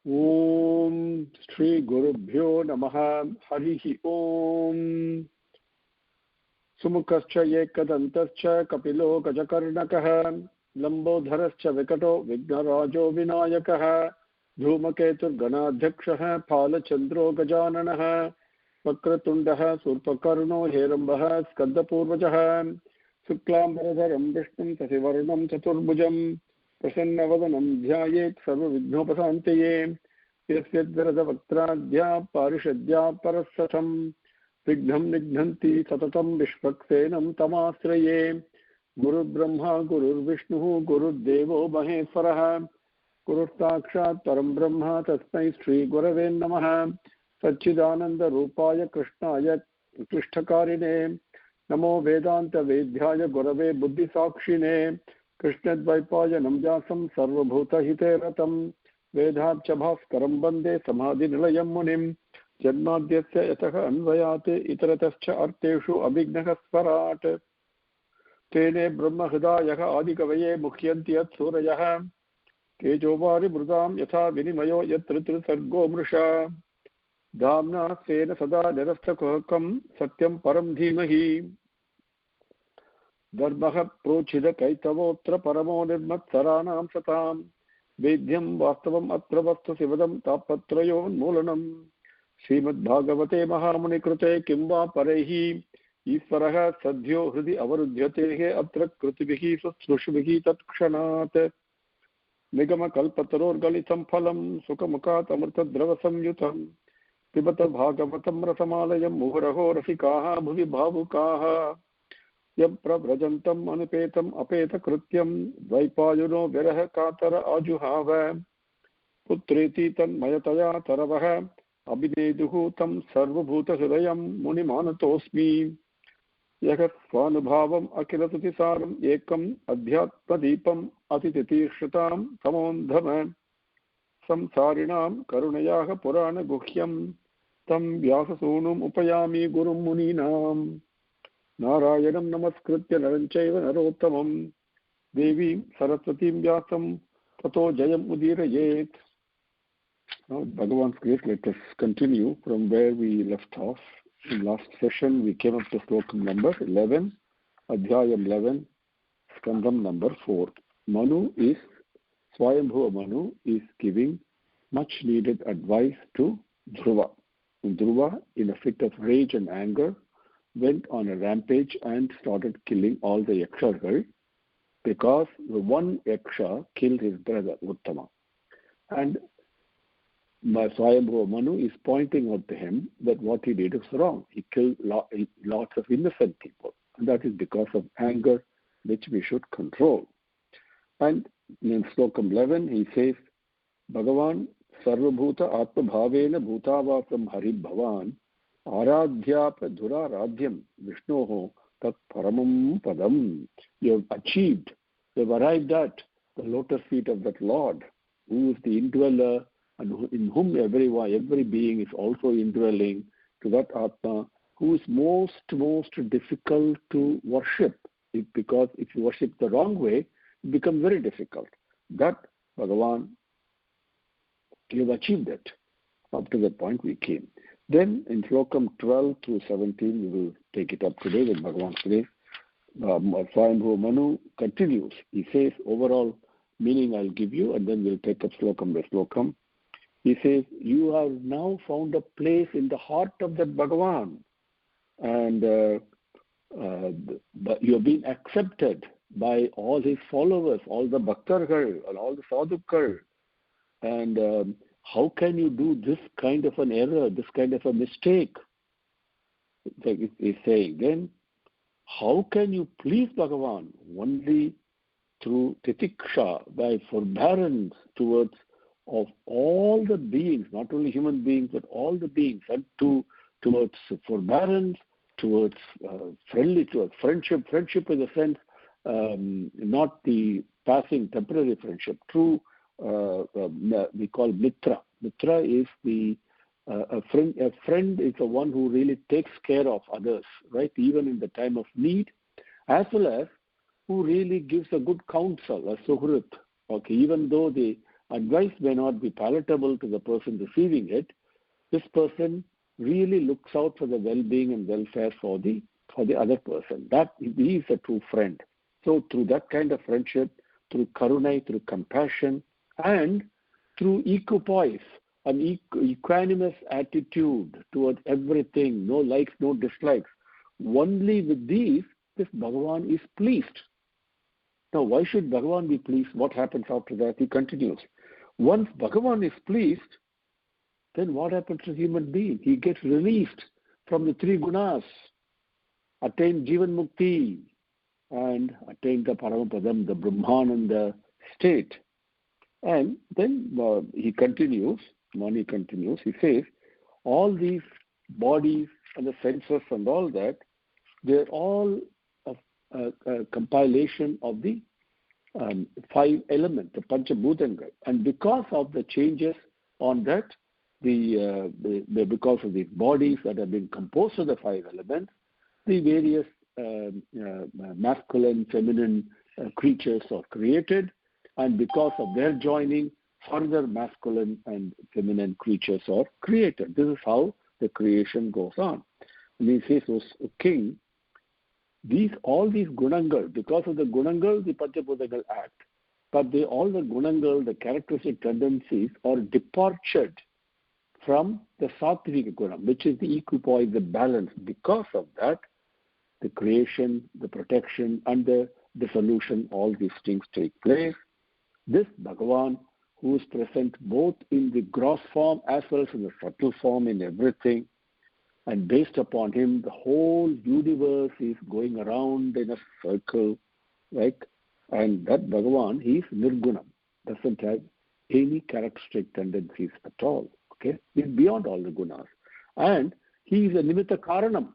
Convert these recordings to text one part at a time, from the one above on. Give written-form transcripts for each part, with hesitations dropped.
ओम श्री गुरुभ्यो नमः। हरिः ओम। सुमुखश्च एकदन्तश्च कपिलो गजकर्णकः लम्बोदरश्च विकटो विघ्नराजो विनायकः धूमकेतुर्गणाध्यक्षः फालचन्द्रो गजाननः वक्रतुण्डः शूर्पकर्णो हेरम्बः स्कन्दपूर्वजः शुक्लाम्बरधरं विष्णुं शशिवर्णं चतुर्भुजं प्रसन्नवदनं ध्यायेत् सर्वविघ्नोपशान्तये यस्य वक्त्राद्या पारिषद्या परस्सथं विघ्नं निघ्नन्ति सततं विश्वक्सेनं तमाश्रये। गुरुर्ब्रह्मा गुरुर्विष्णुः गुरुर्देवो महेश्वरः गुरुस्साक्षात् परं ब्रह्म तस्मै श्रीगुरवे नमः। सच्चिदानन्दरूपाय कृष्णाय क्लिष्टकारिणे नमो वेदान्तवेद्याय गुरवे बुद्धिसाक्षिणे कृष्णद्वैपायनं व्यासं सर्वभूतहिते रतं वेदाच्च भास्करं वन्दे समाधिनिलयं मुनिं जन्माद्यस्य यतः अन्वयात् इतरतश्च अर्थेषु अभिघ्नः स्वराट् तेने ब्रह्महृदायः आदिकवये मुह्यन्ति यत्सूरयः तेजोवारिमृदां यथा विनिमयो यत्र त्रिसर्गो मृषा धाम्ना स्वेन सदा निरस्तकुहकं सत्यं परं धीमहि धर्मः प्रोचितकैतवोऽत्र परमो निर्मत्सराणां सतां वेद्यं वास्तवम् अत्र वस्तु शिवदं तापत्रयोन्मूलनं श्रीमद्भागवते महामुनिकृते किं वा परैः ईश्वरः सद्यो हृदि अवरुध्यते अत्र कृतिभिः शुश्रूषुभिः तत्क्षणात् निगमकल्पतरोर्गलितं फलं सुखमुखात् अमृतद्रवसंयुतं पिबत भागवतं रसमालयं मुहुरहो रसिकाः भुवि भावुकाः यं प्रव्रजन्तम् अनुपेतम् अपेतकृत्यं द्वैपायनो विरह कातर आजुहाव पुत्रेति तन्मयतया तरवः अभिनेदुः तं सर्वभूतहृदयं मुनिमानतोऽस्मि यः स्वानुभावम् अखिलतुतिसारम् एकम् अध्यात्मदीपम् अतितितीर्षतां समोन्धम संसारिणां करुणयाः पुराणगुह्यं तं व्याससूनुम् उपयामि गुरुं मुनीनां नारायणं नमस्कृत्य नरं चैव नरोत्तमं देवीं सरस्वतीं व्यासं ततो जयम् उदीरयेत्. Now, Bhagavan's grace, let us continue from where we left off. In last session, we came up to slokam number 11, Adhyayam 11, Skandam number 4. Swayambhuva Manu is giving much needed advice to Dhruva. And Dhruva, in a fit of rage and anger, went on a rampage and started killing all the Yakshas because the one Yaksha killed his brother Uttama. And Swayambhuva Manu is pointing out to him that what he did is wrong. He killed lots of innocent people. And that is because of anger, which we should control. And in Slokam 11, he says, Bhagavan Sarvabhuta Atma Bhavena Bhutavasam Harib Bhavan Aradhyap Dhuraradhyam Vishnoho Tat Paramam Padam. You have achieved, you have arrived at the lotus feet of that Lord, who is the indweller and in whom every being is also indwelling, to that Atma who is most difficult to worship. Because if you worship the wrong way, it becomes very difficult. That Bhagavan, you have achieved it. Up to that point we came. Then in Slokam 12 to 17, we will take it up today with Bhagavan's grace. Swayambhuva Manu continues. He says, overall meaning I'll give you, and then we'll take up Slokam by Slokam. He says, you have now found a place in the heart of that Bhagavan, and you have been accepted by all his followers, all the Bhaktargal, and all the Sadhukal. And how can you do this kind of an error, this kind of a mistake? He's saying, then how can you please Bhagavan? Only through titiksha, by forbearance towards of all the beings, not only human beings, but all the beings, and towards forbearance, towards friendship. Friendship in the sense, not the passing temporary friendship, true. We call mitra. Mitra is a friend. A friend is the one who really takes care of others, right? Even in the time of need, as well as who really gives a good counsel, a suhrit. Okay, even though the advice may not be palatable to the person receiving it, this person really looks out for the well-being and welfare for the other person. That he is a true friend. So through that kind of friendship, through karuna, through compassion, and through equipoise, an equanimous attitude towards everything, no likes, no dislikes, only with these, this Bhagavan is pleased. Now, why should Bhagavan be pleased? What happens after that? He continues. Once Bhagavan is pleased, then what happens to human being? He gets released from the three gunas, attain Jivan Mukti, and attain the Paramapadam, the Brahmananda state. And then he continues, Mani continues, he says, all these bodies and the senses and all that, they're all a compilation of the five elements, the Panchabhutanga. And because of the changes on that, because of the bodies that have been composed of the five elements, the various masculine, feminine creatures are created, and because of their joining, further masculine and feminine creatures are created. This is how the creation goes on. And he says, O king, all these gunangal, because of the gunangal, the Panchabhutangal act, but all the gunangal, the characteristic tendencies, are departed from the Sattvika Guna, which is the equipoise, the balance. Because of that, the creation, the protection, and the dissolution, all these things take place. This Bhagavan, who is present both in the gross form as well as in the subtle form in everything, and based upon him, the whole universe is going around in a circle, right? And that Bhagavan, he is Nirgunam, doesn't have any characteristic tendencies at all. Okay, he's beyond all the gunas, and he is a nimitta karanam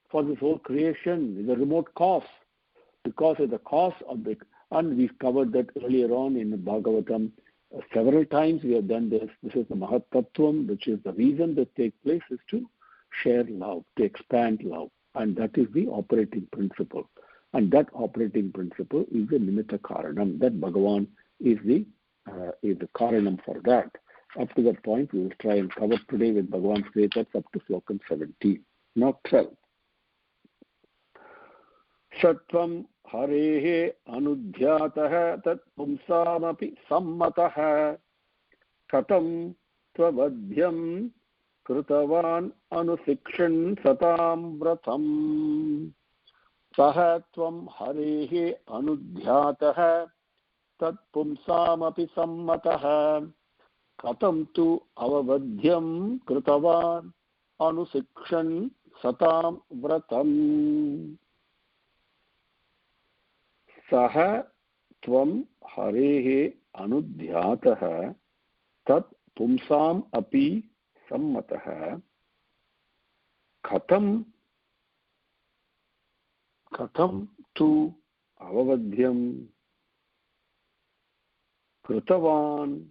for this whole creation. He's a remote cause, because of the cause of the. And we've covered that earlier on in the Bhagavatam. Several times we have done this. This is the Mahat Tattvam, which is the reason that takes place is to share love, to expand love. And that is the operating principle. And that operating principle is the Nimitta Karanam. That Bhagavan is the Karanam for that. Up to that point, we will try and cover today with Bhagavan's great up to Slokam 17. Now 12. Sattvam Harehe Anudhyatah Tat Pumsamapi Sammatah Katam Tvavadhyam Krutavan Anusikshan Satam Vratam Sahatvam Harehe Anudhyatah Tat Pumsamapi Sammatah Katam Tu Avavadhyam Krutavan Anusikshan Satam Vratam Saha Tvam Harehe Anudhyatah Tat Pumsam Api Sammatah Katam Tu Avavadhyam Krutavan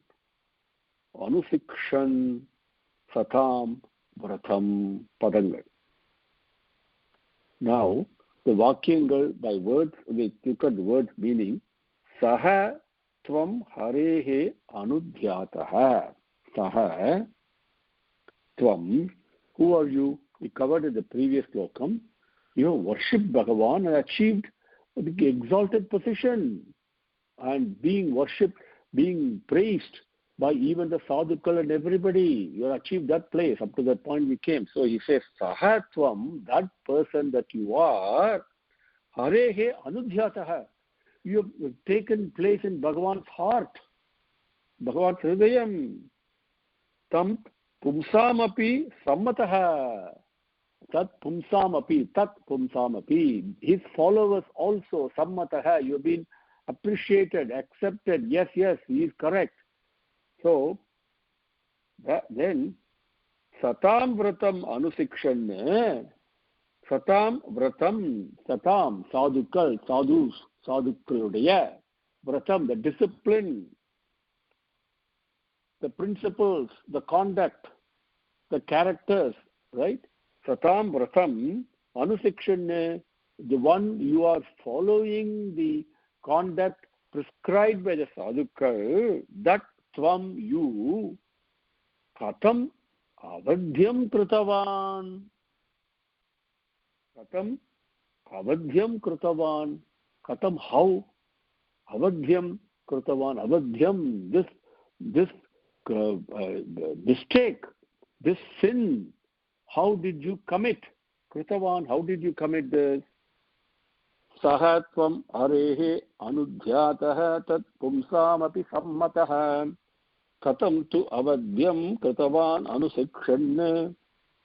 Anusikshan Satam Vratam Padangal. Now, the Vakyangal by words, we look at the word meaning, Saha Tvam Harehe Anudhyatah. Saha Tvam, who are you? We covered in the previous slokam. You have worshipped Bhagavan and achieved the exalted position, and being worshipped, being praised by even the sadhukal and everybody. You have achieved that place. Up to that point we came. So he says, Sahatvam, that person that you are, Harehe Anudhyatah. You have taken place in Bhagavan's heart. Bhagavan's Hridayam. Tam Pumsamapi Sammatah. Tat Pumsamapi. Tat Pumsamapi. His followers also, Sammatah. You have been appreciated, accepted. Yes, he is correct. So, then, Satam Vratam Anusikshan, Satam Vratam, Satam, Sadhukal, Sadhus, Sadhukaludaya, Vratam, the discipline, the principles, the conduct, the characters, right? Satam Vratam Anusikshan, the one you are following the conduct prescribed by the sadhukal, that tvam, you, katam avadhyam kritavan. Katam avadhyam kritavan. Katam, how? Avadhyam kritavan. Avadhyam, this mistake, this sin, how did you commit? Kritavan, how did you commit this? Sahatvam arehe anudhyatah tat pumsamapi sammatah katam tu avadhyam kritavan anusikshan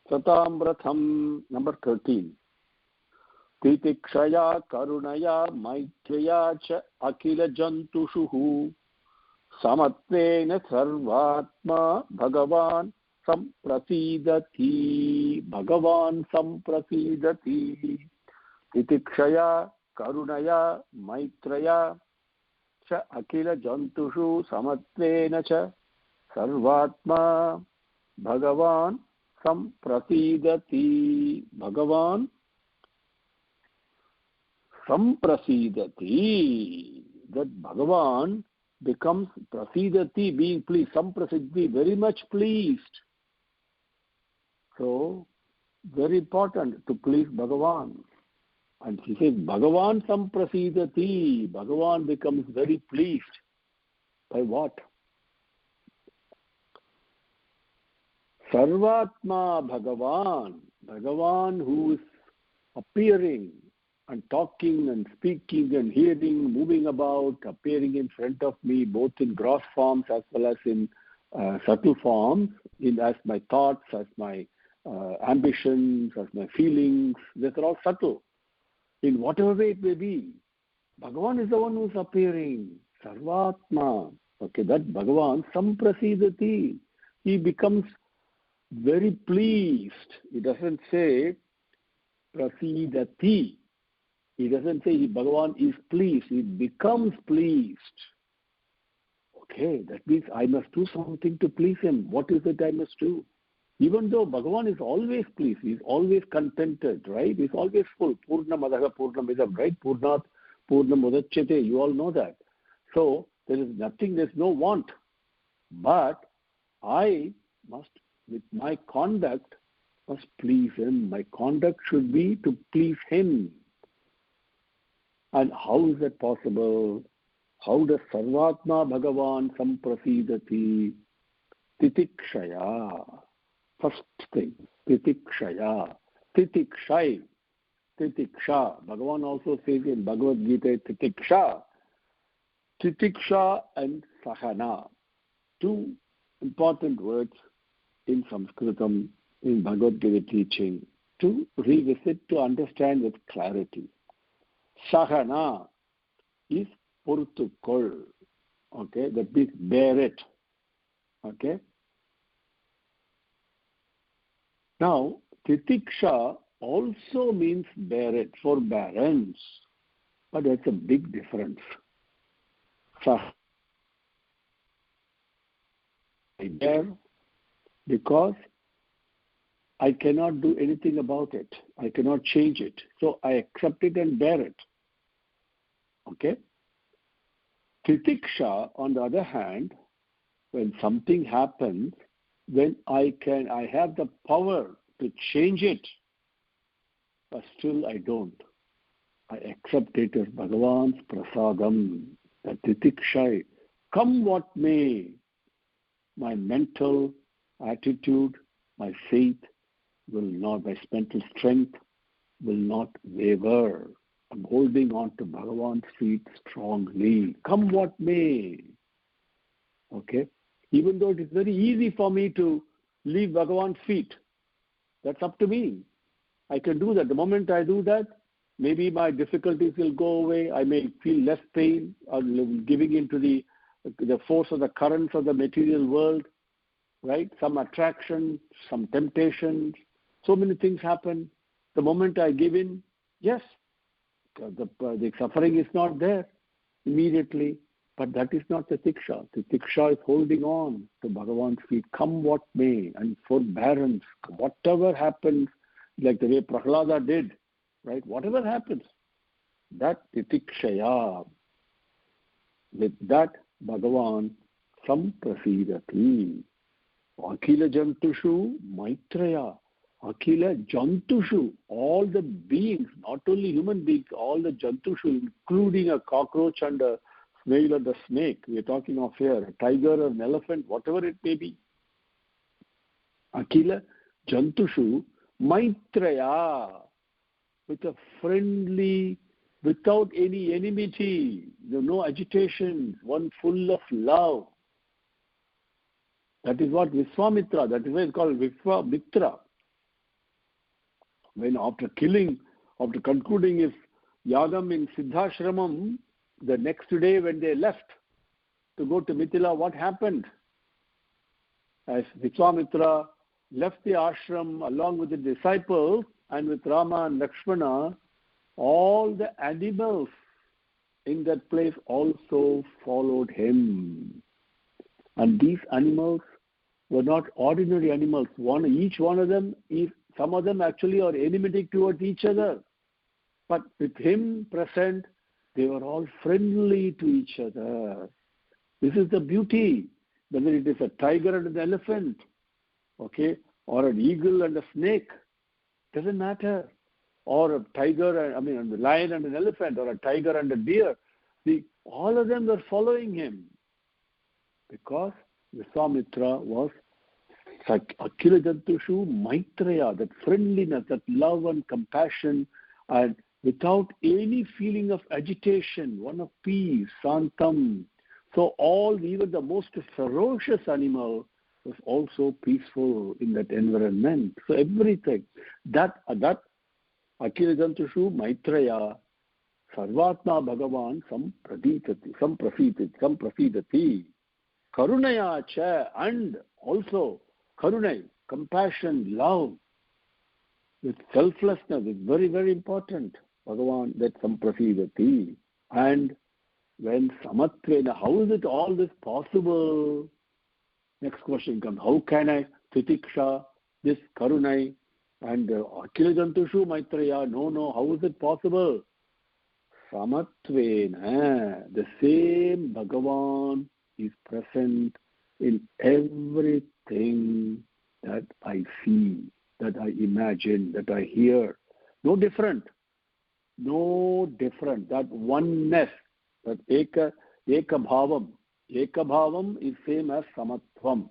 satamratham. Number 13. Titikshaya karunaya maitraya cha akila jantushuhu samatvena sarvatma bhagavan samprasidati. Bhagavan samprasidati. Titikshaya karunaya maitraya cha akila jantushu samatvena cha sarvatma bhagavan samprasidati. Bhagavan samprasidati. That Bhagavan becomes prasidati, being pleased. Samprasiddhi, very much pleased. So, very important to please Bhagavan. And he says, Bhagavan samprasidati. Bhagavan becomes very pleased. By what? Sarvatma Bhagavan. Bhagavan who is appearing and talking and speaking and hearing, moving about, appearing in front of me, both in gross forms as well as in subtle forms, as my thoughts, as my ambitions, as my feelings. These are all subtle. In whatever way it may be, Bhagavan is the one who is appearing. Sarvatma. Okay, that Bhagavan, samprasidati. He becomes very pleased. He doesn't say prasidati. He doesn't say Bhagavan is pleased. He becomes pleased. Okay, that means I must do something to please him. What is it I must do? Even though Bhagavan is always pleased, he is always contented, right? He is always full. Purnamadaha Purnamidam, right? Purnat Purnamudachyate. You all know that. So there is nothing, there is no want. But I must, with my conduct, must please him. My conduct should be to please him. And how is that possible? How does Sarvatma Bhagavan samprasidati? Titikshaya. First thing, titikshaya. Titikshai. Titiksha. Bhagavan also says in Bhagavad Gita, titiksha. Titiksha and sahana. Two important words in Sanskritam, in Bhagavad Gita teaching, to revisit, to understand with clarity. Sahana is portukol. Okay, that means bear it. Okay. Now, titiksha also means bear it, forbearance. But that's a big difference. I bear because I cannot do anything about it. I cannot change it. So I accept it and bear it. Okay? Titiksha, on the other hand, when something happens, when I have the power to change it, but still I don't. I accept it as Bhagavan's prasadam, the titiksha. Come what may, my mental attitude, my faith will not, my mental strength will not waver. I'm holding on to Bhagavan's feet strongly. Come what may. Okay? Even though it is very easy for me to leave Bhagavan's feet, that's up to me. I can do that. The moment I do that, maybe my difficulties will go away. I may feel less pain or giving into the force of the currents of the material world, right? Some attraction, some temptations, so many things happen. The moment I give in, yes, the suffering is not there immediately, but that is not the tiksha. The tiksha is holding on to Bhagavan's feet, come what may, and forbearance. Whatever happens, like the way Prahlada did, right? Whatever happens, that titikshaya. with that, Bhagavan samprasidati. Akhila jantushu maitraya. Akhila jantushu, all the beings, not only human beings, all the jantushu, including a cockroach and a snail or the snake, we are talking of here, a tiger or an elephant, whatever it may be. Akhila jantushu maitraya, with a friendly, without any enmity, no agitation, one full of love. That is what Vishwamitra, that is why it's called Vishwamitra. When after concluding his yagam in Siddhashramam, the next day when they left to go to Mithila, what happened? As Vishwamitra left the ashram along with the disciples and with Rama and Lakshmana, all the animals in that place also followed him. And these animals were not ordinary animals. Each one of them, some of them actually are enigmatic towards each other. But with him present, they were all friendly to each other. This is the beauty. Whether it is a tiger and an elephant, okay, or an eagle and a snake, doesn't matter. Or a tiger, a lion and an elephant, or a tiger and a deer. All of them were following him. Because Vishwamitra was Akhila jantushu maitraya, that friendliness, that love and compassion, and without any feeling of agitation, one of peace, santam. So even the most ferocious animal was also peaceful in that environment. So everything, that Akhila jantushu maitraya, sarvatma bhagavan samprasidati. Karunaya cha, and also karunai, compassion, love, with selflessness is very, very important. Bhagavan, that samprasidati. And when samatvena, how is it all this possible? Next question comes, how can I titiksha, this karunai, and Akhila jantushu maitraya? No, how is it possible? Samatvena, the same Bhagavan is present in everything that I see, that I imagine, that I hear. No different. That oneness, that eka bhavam. Eka bhavam is same as samatvam.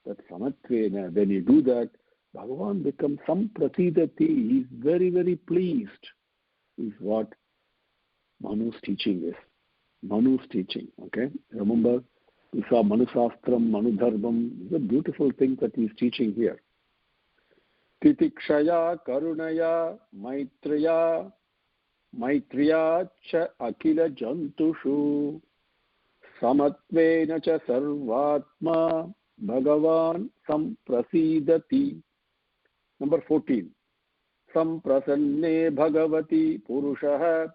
That samatvena, when you do that, Bhagavan becomes samprasidati. He is very, very pleased, is what Manu's teaching is. Manu's teaching, okay? Remember, we saw Manusastram, Manudharmam. These are beautiful things that he is teaching here. Titikshaya, Karunaya, Maitriya cha Akhila jantushu, Samatvena cha Sarvatma, Bhagavan samprasidati. Number 14. Samprasanne Bhagavati Purushaha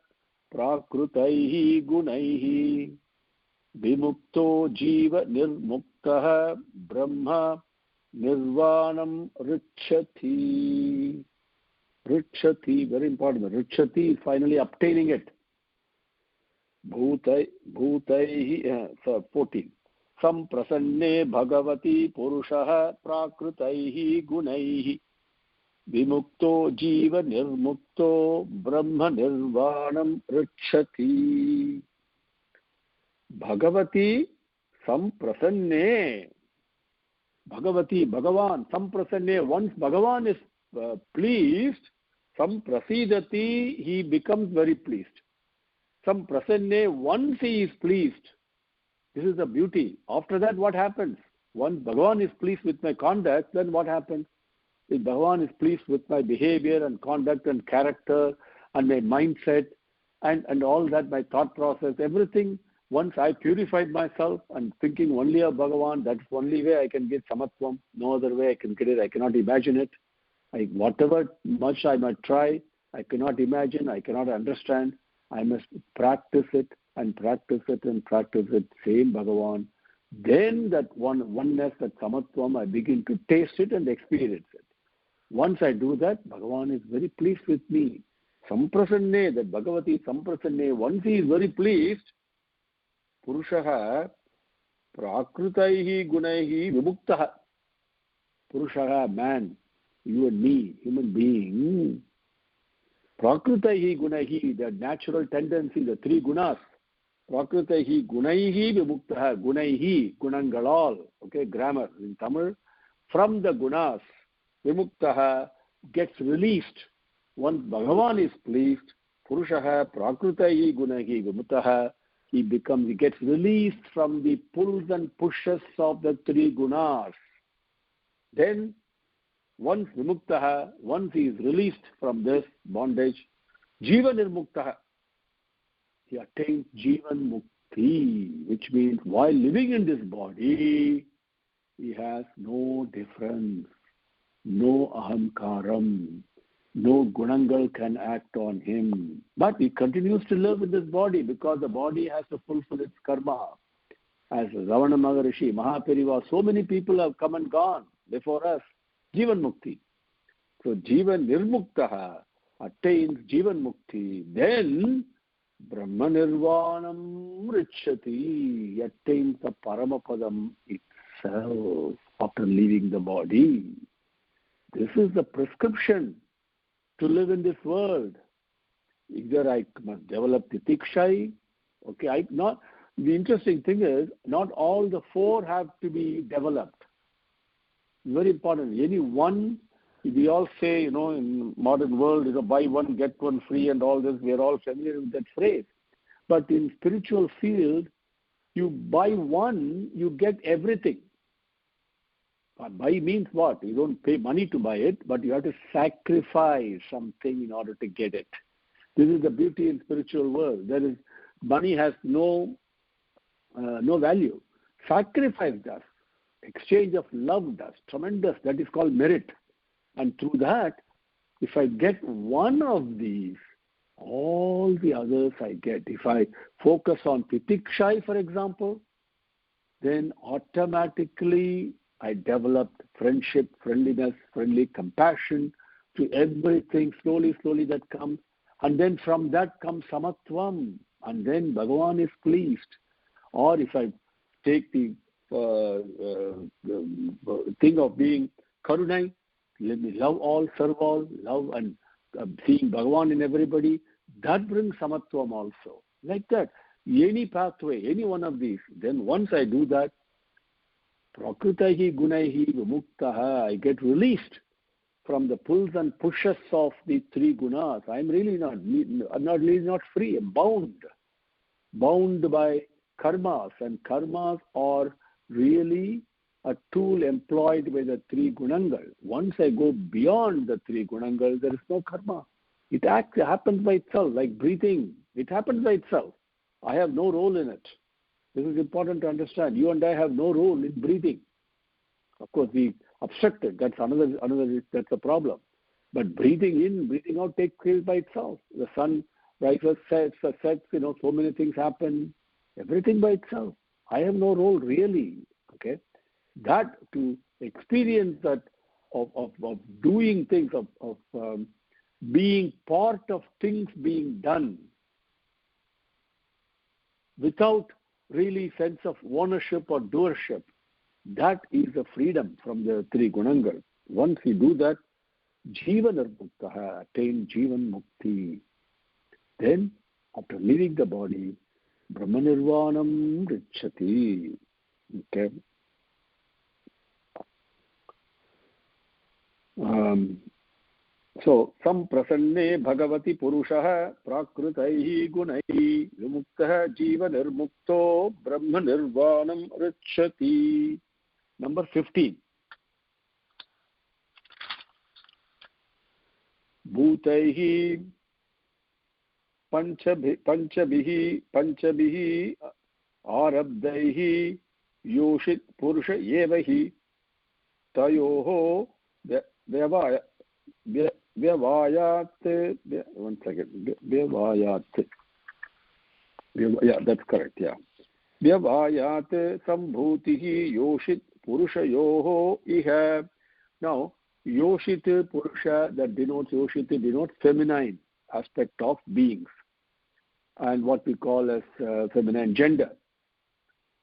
Prakrutaihi Gunaihi Vimukto Jiva Nirmuktaha Brahma Nirvanam Richati. Richati, very important. Richati is finally obtaining it. Bhutaihi, 14. Samprasanne Bhagavati Purushaha Prakrutaihi Gunaihi Vimukto Jiva Nirmukto Brahma Nirvanam Richati. Bhagavati Samprasanne. Bhagavati, Bhagavan, Samprasanne. Once Bhagavan is pleased, Samprasidati, he becomes very pleased. Samprasanne, once he is pleased, this is the beauty. After that, what happens? Once Bhagavan is pleased with my conduct, then what happens? If Bhagavan is pleased with my behavior and conduct and character and my mindset and all that, my thought process, everything, once I purified myself and thinking only of Bhagavan, that's the only way I can get samatvam. No other way I can get it. I cannot imagine it. Whatever much I might try, I cannot imagine, I cannot understand. I must practice it and practice it and practice it. Same Bhagavan. Then that oneness, that samatvam, I begin to taste it and experience it. Once I do that, Bhagavan is very pleased with me. Samprasanne, that Bhagavati Samprasanne, once he is very pleased, Purushaha prakritaihi gunaihi vimuktaha. Purushaha, man, you and me, human being. Prakritaihi gunaihi, the natural tendency, the three gunas. Prakritaihi gunaihi vimuktaha. Gunaihi, gunangalal. Okay, grammar in Tamil. From the gunas, vimuktaha gets released. Once Bhagavan is pleased, Purushaha prakritaihi gunaihi vimuktaha, he gets released from the pulls and pushes of the three gunas. Then, once vimuktaha, once he is released from this bondage, jiva nirmuktaha, he attains jivan mukti, which means while living in this body, he has no difference, no ahamkaram, no gunangal can act on him. But he continues to live in this body because the body has to fulfill its karma. As Ravana Maharishi, Mahapariva, so many people have come and gone before us. Jivan Mukti. So Jivan Nirmuktaha attains Jivan Mukti. Then Brahma Nirvanam Richati. He attains the Paramapadam itself after leaving the body. This is the prescription to live in this world. Either I must develop titikshai. Okay, the interesting thing is, not all the four have to be developed. Very important. Any one, we all say, in modern world, buy one, get one free and all this. We are all familiar with that phrase. But in spiritual field, you buy one, you get everything. Buy means what? You don't pay money to buy it, but you have to sacrifice something in order to get it. This is the beauty in spiritual world. Money has no value. Sacrifice does. Exchange of love does. Tremendous. That is called merit. And through that, if I get one of these, all the others I get. If I focus on titikshai, for example, then automatically I developed friendship, friendliness, friendly compassion to everything slowly that comes. And then from that comes samatvam. And then Bhagavan is pleased. Or if I take the thing of being karunai, let me love all, serve all, love and seeing Bhagavan in everybody, that brings samatvam also. Like that. Any pathway, any one of these. Then once I do that, prakritahi gunaihi vimuktaha, I get released from the pulls and pushes of the three gunas. I'm really not free. I'm bound by karmas, and karmas are really a tool employed by the three gunangal. Once I go beyond the three gunangal, there is no karma. It happens by itself, like breathing. It happens by itself. I have no role in it. This is important to understand. You and I have no role in breathing. Of course, we obstruct it. That's that's a problem. But breathing in, breathing out takes place by itself. The sun rises, sets, so many things happen. Everything by itself. I have no role really. Okay, that to experience that of doing things, of being part of things being done without really sense of ownership or doership, that is the freedom from the three gunangal. Once you do that, jiva nirmuktaha, attain jivan mukti. Then, after leaving the body, brahma nirvanam richati. Okay. So, samprasanne bhagavati purushaha prakritaihi gunaihi vimuktaha jiva nirmukto brahma nirvanam richati. Number 15. Bhutaihi panchabihi arabdaihi yoshit purusha yevahi tayoho Vyavayat, one second, Vyavayat. Yeah, that's correct, yeah. Vyavayat sambhutihi yoshit purushayoho iha. Now, yoshit purusha, that denotes feminine aspect of beings and what we call as feminine gender.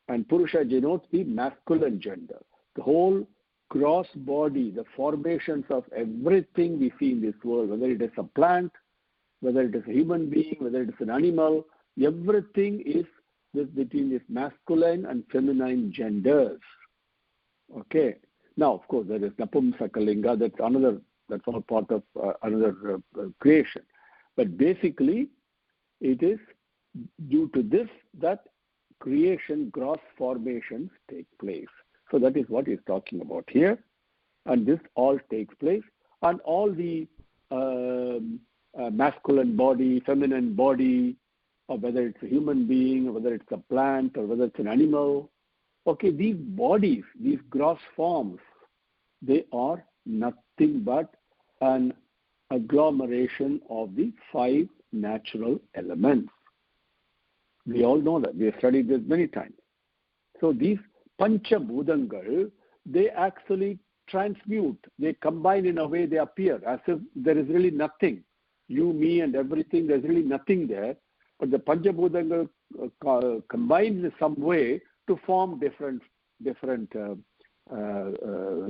and Purusha denotes the masculine gender. The whole gross body, the formations of everything we see in this world, whether it is a plant, whether it is a human being, whether it is an animal, everything is between this masculine and feminine genders. Okay. Now, of course, there is Napumsakalinga. That's all part of another creation. But basically, it is due to this that creation, gross formations take place. So that is what he's talking about here. And this all takes place. And all the masculine body, feminine body, or whether it's a human being, or whether it's a plant, or whether it's an animal, okay, these bodies, these gross forms, they are nothing but an agglomeration of the 5 natural elements. We all know that. We have studied this many times. So these Panchabhudangal, they actually transmute. They combine in a way, they appear as if there is really nothing. You, me, and everything, there's really nothing there. But the Panchabhudangal combine in some way to form different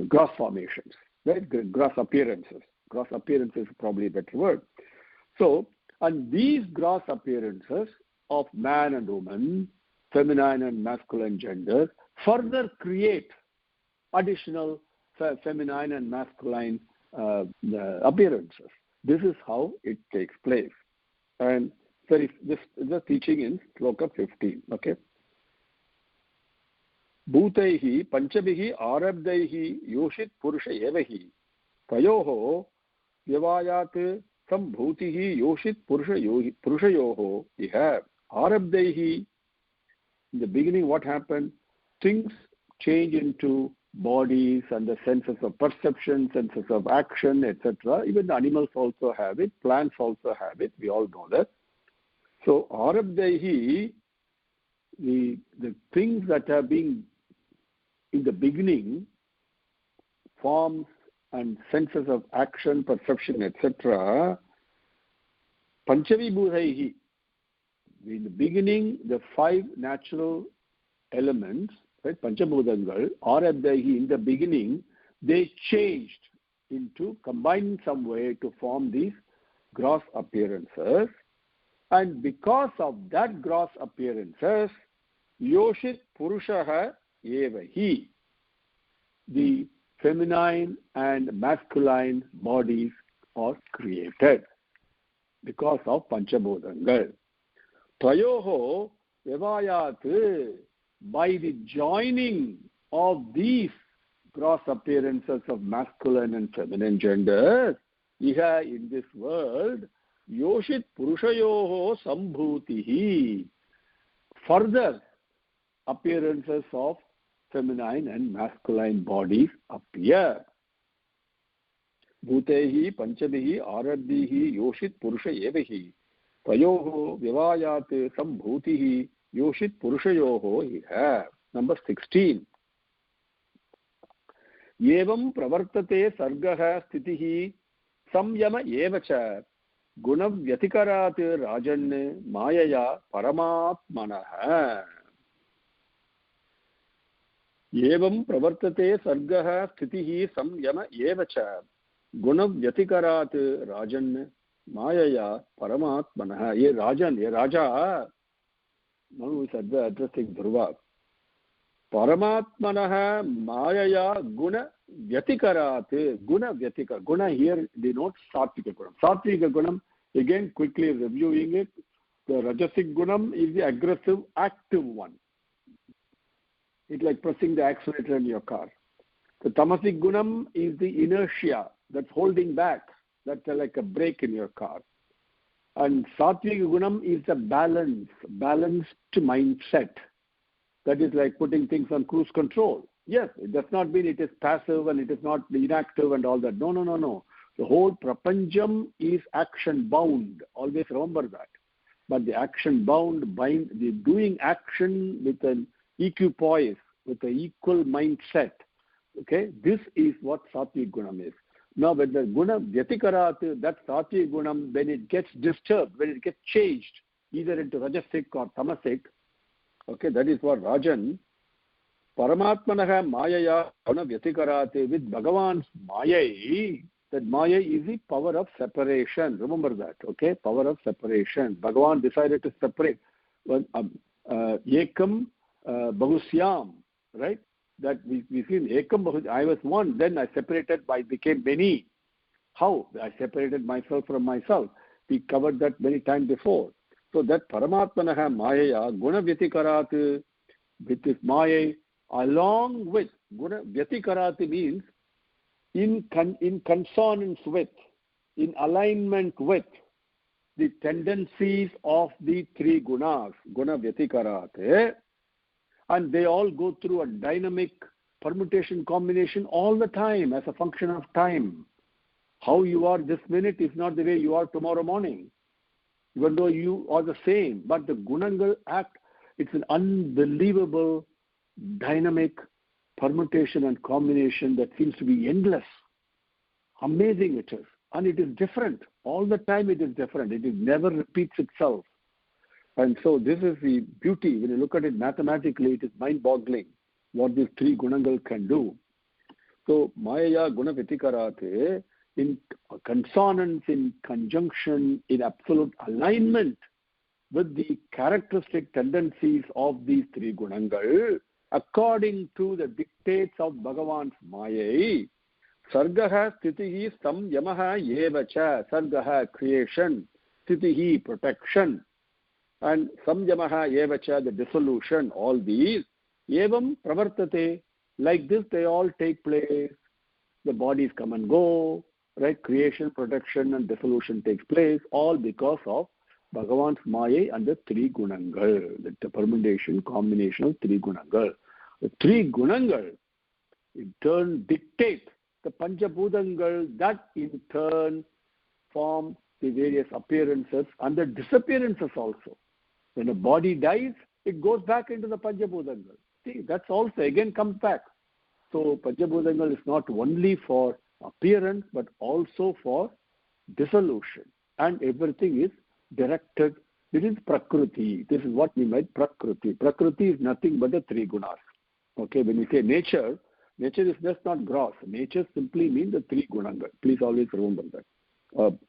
gross formations, right? Gross appearances. Gross appearances is probably a better word. So, and these gross appearances of man and woman, feminine and masculine genders, further create additional feminine and masculine appearances. This is how it takes place. And so this is the teaching in Sloka 15. Okay. Bhutaihi panchabhihi arabdaihi yoshit purusha evahi tayoho vyavayat sambhutihi yoshit purushayoho iha arabdaihi. In the beginning, what happened? Things change into bodies and the senses of perception, senses of action, etc. Even the animals also have it. Plants also have it. We all know that. So, arabdaihi, the things that are being in the beginning, forms and senses of action, perception, etc. Panchavibhutaihi. In the beginning, the 5 natural elements, right, Panchabhudangal, arabdaihi, in the beginning, they changed into, combined in some way to form these gross appearances. And because of that gross appearances, yoshit purushaha evahi, the feminine and masculine bodies are created because of Panchabhudangal. Tayoho evayat, by the joining of these gross appearances of masculine and feminine genders, iha, in this world, yoshit purushayoho sambhutihi, further appearances of feminine and masculine bodies appear. Bhutehi panchabhihi arabdihi yoshit purusha evahi tayoho vyavayat sambhutihi yoshit purushayoho iha. Number 16. Evam pravartate sargaha stitihi samyama evacha gunavyatikarat rajan mayaya paramatmanaha. Evam pravartate sargaha stitihi samyama evacha gunavyatikarat rajan mayaya paramatmanaha. Ye Rajan, ye Raja, now is addressing Dhruva. Paramatmanaha mayaya guna vyatikarat. Guna vyatika. Guna here denotes Satvika Gunam. Satvika Gunam, again quickly reviewing it, the Rajasic Gunam is the aggressive, active one. It's like pressing the accelerator in your car. The Tamasic Gunam is the inertia that's holding back. That's like a brake in your car. And Satvika Gunam is the balanced mindset. That is like putting things on cruise control. Yes, it does not mean it is passive and it is not inactive and all that. No. The whole prapancham is action bound. Always remember that. But the action bound, the doing action with an equipoise, with an equal mindset. Okay, this is what Satvik Gunam is. Now, when the Guna Vyatikarat, that Satvik Gunam, when it gets disturbed, when it gets changed, either into Rajasic or Tamasic, okay, that is what Rajan, Paramatmanah Mayaya Vyatikarat with Bhagavan's Maya, that Maya is the power of separation. Remember that, okay? Power of separation. Bhagavan decided to separate. Ekam Bahusyam, right? That we see Ekam Bahus, I was one, then I separated, I became many. How? I separated myself from myself. We covered that many times before. So that Paramatmanah Maya Guna Vyatikarat with this Maya, along with Guna Vyatikarati means in consonance with, in alignment with the tendencies of the three gunas, Guna Vyatikarate, and they all go through a dynamic permutation combination all the time as a function of time. How you are this minute is not the way you are tomorrow morning, even though you are the same. But the Gunangal act, it's an unbelievable dynamic permutation and combination that seems to be endless. Amazing it is. And it is different. All the time it is different. It never repeats itself. And so this is the beauty. When you look at it mathematically, it is mind-boggling what these three Gunangal can do. So Maya Guna Vyatikarate, in consonance, in conjunction, in absolute alignment with the characteristic tendencies of these three Gunangal, according to the dictates of Bhagavan's Maya, Sargaha, Sthitihi, Samyamaha, Yevacha. Sargaha, creation. Sthitihi, protection. And Samyamaha, Yevacha, the dissolution. All these. Evam pravartate. Like this, they all take place. The bodies come and go. Right? Creation, protection, and dissolution takes place. All because of Bhagavan's Maya and the three Gunangal. The permutation, combination of three Gunangal. The three Gunangal, in turn, dictate the Panchabhutangal that in turn form the various appearances and the disappearances also. When a body dies, it goes back into the Panchabhutangal. See, that's also again comes back. So Panchabhutangal is not only for appearance but also for dissolution. And everything is directed. This is Prakriti. This is what we mean Prakriti. Prakriti is nothing but the three gunas. Okay, when we say nature, nature is just not gross. Nature simply means the three Gunangal. Please always remember that.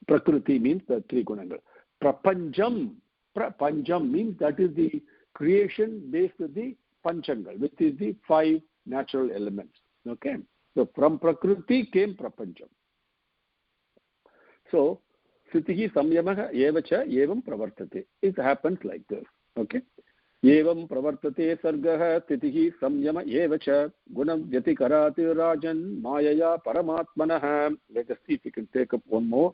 Prakriti means the three Gunangal. Prapanjam. Prapanjam means that is the creation based on the Panchangal, which is the five natural elements. Okay. So from Prakriti came Prapanjam. So Sthitihi Samyamaha Evacha Evam Pravartate. It happens like this. Okay. Evam pravartate sargaha titihi samyama evacha gunam vyatikarati rajan mayaya paramatmanaha. Let us see if we can take up one more.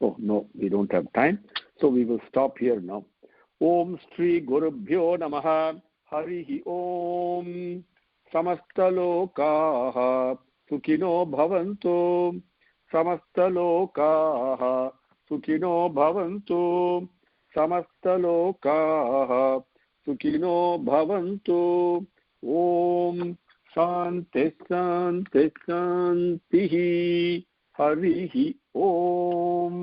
Oh, no, we don't have time. So we will stop here now. Om Shri Gurubhyo Namaha Harihi Om Samastalokaha Sukhino Bhavantu Samastalokaha Sukhino Bhavantu Samastalokaha Sukhino Bhavantu. Om Shanti Shanti Shantihi Harihi Om.